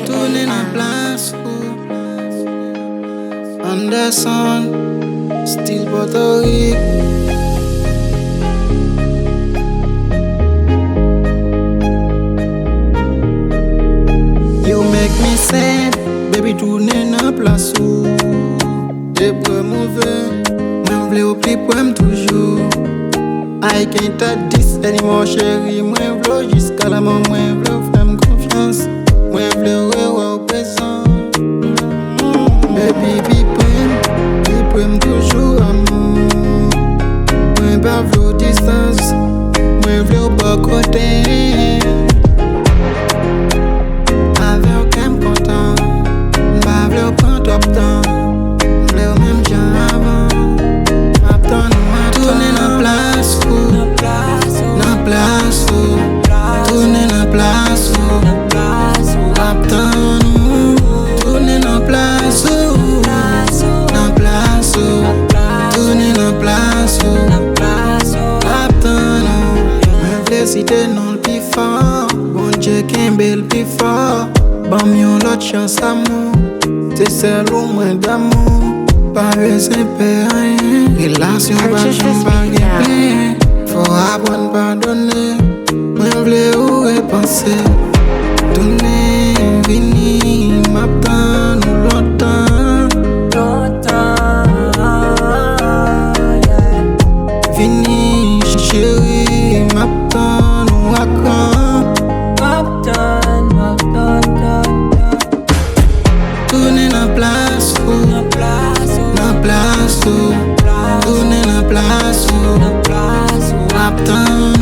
Tourner dans place Anderson, style Puerto Rico. You make me sad, baby, tourner dans place T'es prêt mauvais, moi v'lais au plus près toujours. I can't touch this anymore, chérie. Moi v'lais jusqu'à la mort, moi v'lais faire confiance. Moi v'lais revoir au présent. Baby, be prêt toujours amour. Moi pas v'lais distance, moi v'lais au bas côté. Avec aucun content, pas v'lais prendre top temps. V'lais au même genre avant. Tourner dans place dans place tourner dans place Uptown. Tourner dans place dans place tourner dans place Uptown. Moi v'lais citer non le plus fort, bon Dieu Kimbel plus fort. Bon mieux l'autre chance amour, c'est celle au moins d'amour. Pas besoin de rien, relation pas gain. Faut apprendre pardonner, moi v'lais où repenser. Tourner, vini, m'attend nous longtemps. Vini, chérie, m'attend nous à quand. Tourner dans place dans place tourner dans place Uptown.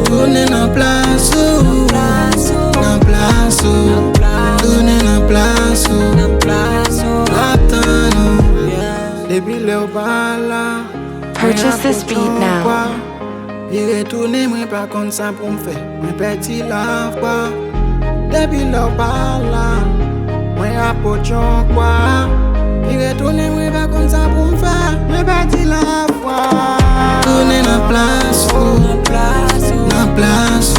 Tourner dans place dans place tourner dans place Uptown. Depuis le bala Purchase this beat now. Il retourne, moi pas comme ça pour me faire. Moi petit la foi. Depuis le bala moi approche quoi. Il retourne, moi pas comme ça pour me faire. Moi petit la foi. Tourner dans place dans place